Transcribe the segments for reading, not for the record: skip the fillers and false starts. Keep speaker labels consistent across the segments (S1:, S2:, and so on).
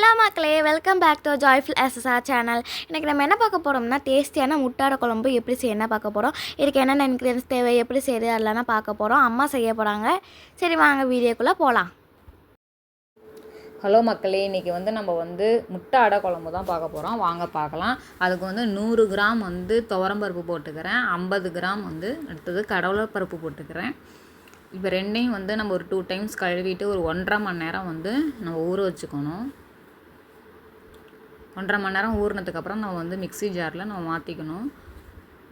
S1: Hello மக்களே, welcome back to joyful SSR channel. இன்றைக்கி நம்ம என்ன பார்க்க போகிறோம்னா, டேஸ்டியான முட்டாட குழம்பு எப்படி செய்யணும் பார்க்க போகிறோம். இதுக்கு என்னென்ன இன்க்ரீடியன்ஸ் தேவை, எப்படி செய்யுது அதெல்லாம் பார்க்க போகிறோம். அம்மா செய்ய போகிறாங்க. சரி வாங்க வீடியோக்குள்ளே போகலாம்.
S2: ஹலோ மக்களே, இன்றைக்கி நம்ம முட்டை அடை குழம்பு தான் பார்க்க போகிறோம். வாங்க பார்க்கலாம். அதுக்கு 100 கிராம் துவரம்பருப்பு போட்டுக்கிறேன். 50 கிராம் அடுத்தது கடலைப்பருப்பு போட்டுக்கிறேன். இப்போ ரெண்டையும் நம்ம ஒரு 2 டைம்ஸ் கழுவிட்டு ஒரு 1.5 மணி நேரம் நம்ம ஊற வச்சுக்கணும். 1.5 மணி நேரம் ஊறினதுக்கப்புறம் நம்ம மிக்ஸி ஜாரில் நம்ம மாற்றிக்கணும்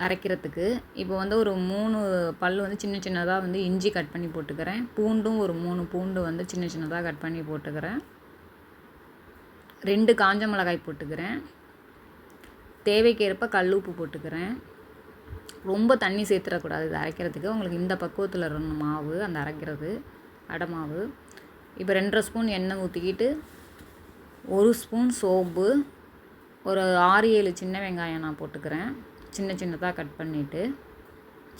S2: அரைக்கிறதுக்கு. இப்போ ஒரு 3 பல் சின்ன சின்னதாக இஞ்சி கட் பண்ணி போட்டுக்கிறேன். பூண்டும் ஒரு 3 பூண்டு சின்ன சின்னதாக கட் பண்ணி போட்டுக்கிறேன். 2 காஞ்ச மிளகாய் போட்டுக்கிறேன். தேவைக்கேற்ப கல் உப்பு போட்டுக்கிறேன். ரொம்ப தண்ணி சேர்த்துடக்கூடாது இது அரைக்கிறதுக்கு. உங்களுக்கு இந்த பக்குவத்தில் இருக்கணும் மாவு, அந்த அரைக்கிறது அடை மாவு. இப்போ 2.5 ஸ்பூன் எண்ணெய் ஊற்றிக்கிட்டு 1 ஸ்பூன் சோம்பு, ஒரு 6-7 சின்ன வெங்காயம் நான் போட்டுக்கிறேன். சின்ன சின்னதாக கட் பண்ணிவிட்டு,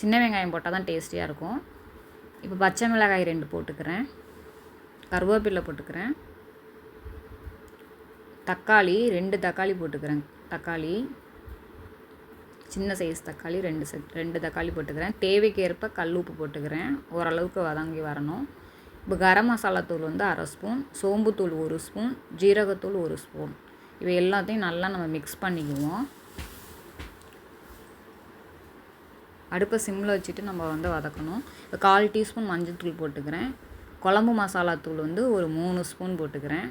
S2: சின்ன வெங்காயம் போட்டால் தான் டேஸ்டியாக இருக்கும். இப்போ பச்சை மிளகாய் 2 போட்டுக்கிறேன். கருவேப்பிலை போட்டுக்கிறேன். தக்காளி 2 தக்காளி போட்டுக்கிறேன். தக்காளி சின்ன சைஸ் தக்காளி 2 தக்காளி போட்டுக்கிறேன். தேவைக்கேற்ப கல் உப்பு போட்டுக்கிறேன். ஓரளவுக்கு வதங்கி வரணும். இப்போ கரம் மசாலா தூள் 1/2 ஸ்பூன், சோம்புத்தூள் 1 ஸ்பூன், ஜீரகத்தூள் 1 ஸ்பூன். இவை எல்லாத்தையும் நல்லா நம்ம மிக்ஸ் பண்ணிக்குவோம். அடுப்பை சிம்மில் வச்சுட்டு நம்ம வதக்கணும். இப்போ 1/4 டீஸ்பூன் மஞ்சள் தூள் போட்டுக்கிறேன். குழம்பு மசாலா தூள் ஒரு 3 ஸ்பூன் போட்டுக்கிறேன்.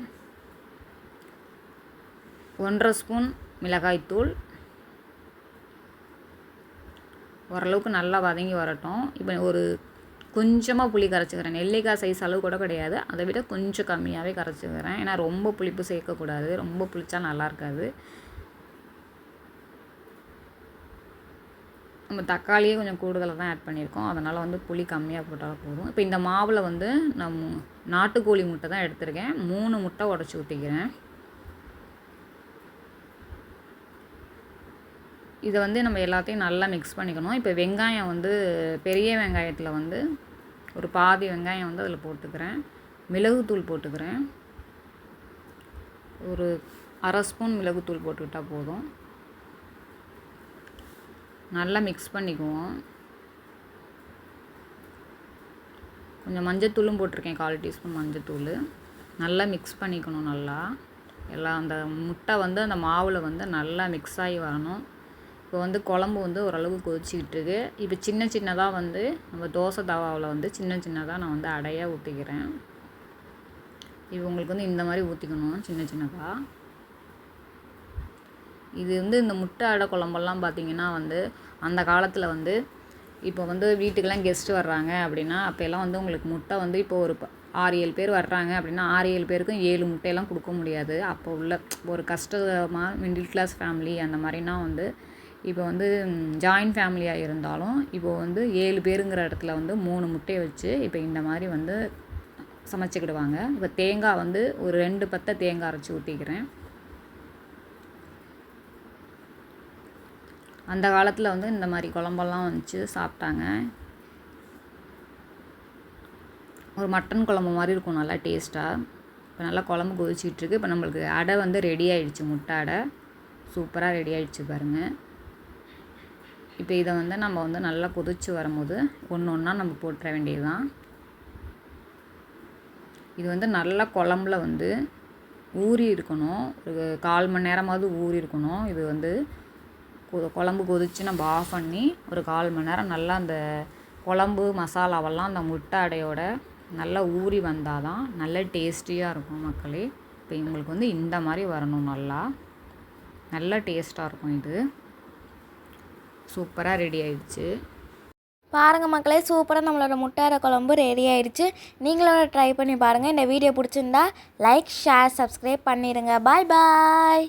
S2: 1.5 ஸ்பூன் மிளகாய்த்தூள். ஓரளவுக்கு நல்லா வதங்கி வரட்டும். இப்போ ஒரு கொஞ்சமாக புளி கரைச்சிக்கிறேன். நெல்லிக்காய் சைஸ் அளவு கூட கிடையாது, அதை விட கொஞ்சம் கம்மியாகவே கரைச்சிக்கிறேன். ஏன்னா ரொம்ப புளிப்பு சேர்க்கக்கூடாது, ரொம்ப புளிச்சா நல்லா இருக்காது. நம்ம தக்காளியே கொஞ்சம் கூடுதலாக தான் ஆட் பண்ணியிருக்கோம், அதனால் புளி கம்மியாக போட்டால் போதும். இப்போ இந்த மாவில் நம்ம நாட்டுக்கோழி முட்டை தான் எடுத்திருக்கேன். 3 முட்டை உடச்சி ஊற்றிக்கிறேன். இதை நம்ம எல்லாத்தையும் நல்லா மிக்ஸ் பண்ணிக்கணும். இப்போ வெங்காயம் பெரிய வெங்காயத்தில் ஒரு பாதி வெங்காயம் அதில் போட்டுக்கிறேன். மிளகுத்தூள் போட்டுக்கிறேன். ஒரு 1/2 ஸ்பூன் மிளகுத்தூள் போட்டுக்கிட்டால் போதும். நல்லா மிக்ஸ் பண்ணிக்குவோம். கொஞ்சம் மஞ்சத்தூளும் போட்டிருக்கேன், 1/4 டீஸ்பூன் மஞ்சத்தூள். நல்லா மிக்ஸ் பண்ணிக்கணும். நல்லா எல்லாம் அந்த முட்டை அந்த மாவில் நல்லா மிக்ஸ் ஆகி வரணும். இப்போ குழம்பு ஓரளவு கொதிச்சிக்கிட்டு இருக்கு. இப்போ சின்ன சின்னதாக நம்ம தோசை தவாவில் சின்ன சின்னதாக நான் அடையாக ஊற்றிக்கிறேன். இப்போ உங்களுக்கு இந்த மாதிரி ஊற்றிக்கணும் சின்ன சின்னதாக. இது இந்த முட்டை அடை குழம்பெல்லாம் பார்த்திங்கன்னா அந்த காலத்தில் இப்போ வீட்டுக்கெல்லாம் கெஸ்ட்டு வர்றாங்க அப்படின்னா, அப்போல்லாம் உங்களுக்கு முட்டை இப்போ ஒரு 6-7 பேர் வர்றாங்க அப்படின்னா 6-7 பேருக்கும் 7 முட்டையெல்லாம் கொடுக்க முடியாது. அப்போ உள்ள ஒரு கஷ்டமாக மிடில் கிளாஸ் ஃபேமிலி அந்த மாதிரினா இப்போ ஜாயின்ட் ஃபேமிலியாக இருந்தாலும் இப்போ 7 பேருங்கிற இடத்துல 3 முட்டையை வச்சு இப்போ இந்த மாதிரி சமைச்சிக்கிடுவாங்க. இப்போ தேங்காய் ஒரு 2 பத்தை தேங்காய் அரைச்சி ஊற்றிக்கிறேன். அந்த காலத்தில் இந்த மாதிரி குழம்பெல்லாம் வச்சு சாப்பிட்டாங்க. ஒரு மட்டன் குழம்பு மாதிரி இருக்கும், நல்லா டேஸ்ட்டாக. இப்போ நல்லா குழம்பு கொதிச்சிட்ருக்கு. இப்போ நம்மளுக்கு அடை ரெடி ஆகிடுச்சு. முட்டை அடை சூப்பராக ரெடி ஆகிடுச்சு பாருங்கள். இப்போ இதை நம்ம நல்லா கொதிச்சு வரும்போது ஒன்று ஒன்றா நம்ம போட்டுற வேண்டியது தான். இது நல்லா குழம்புல ஊறி இருக்கணும். ஒரு 1/4 மணி நேரமாவது ஊறி இருக்கணும். இது குழம்பு கொதித்து நம்ம ஆஃப் பண்ணி ஒரு 1/4 மணி நேரம் நல்லா அந்த குழம்பு மசாலாவெல்லாம் அந்த முட்டை அடையோட நல்லா ஊறி வந்தால் தான் நல்ல டேஸ்டியாக இருக்கும் மக்களே. இப்போ உங்களுக்கு இந்த மாதிரி வரணும். நல்லா டேஸ்ட்டாக இருக்கும். இது சூப்பராக ரெடி ஆயிடுச்சு
S1: பாருங்கள் மக்களே, சூப்பராக நம்மளோட முட்டை அடை குழம்பு ரெடி ஆயிடுச்சு. நீங்களோட ட்ரை பண்ணி பாருங்கள். இந்த வீடியோ பிடிச்சிருந்தா லைக், ஷேர், சப்ஸ்கிரைப் பண்ணிடுங்க. பாய் பாய்.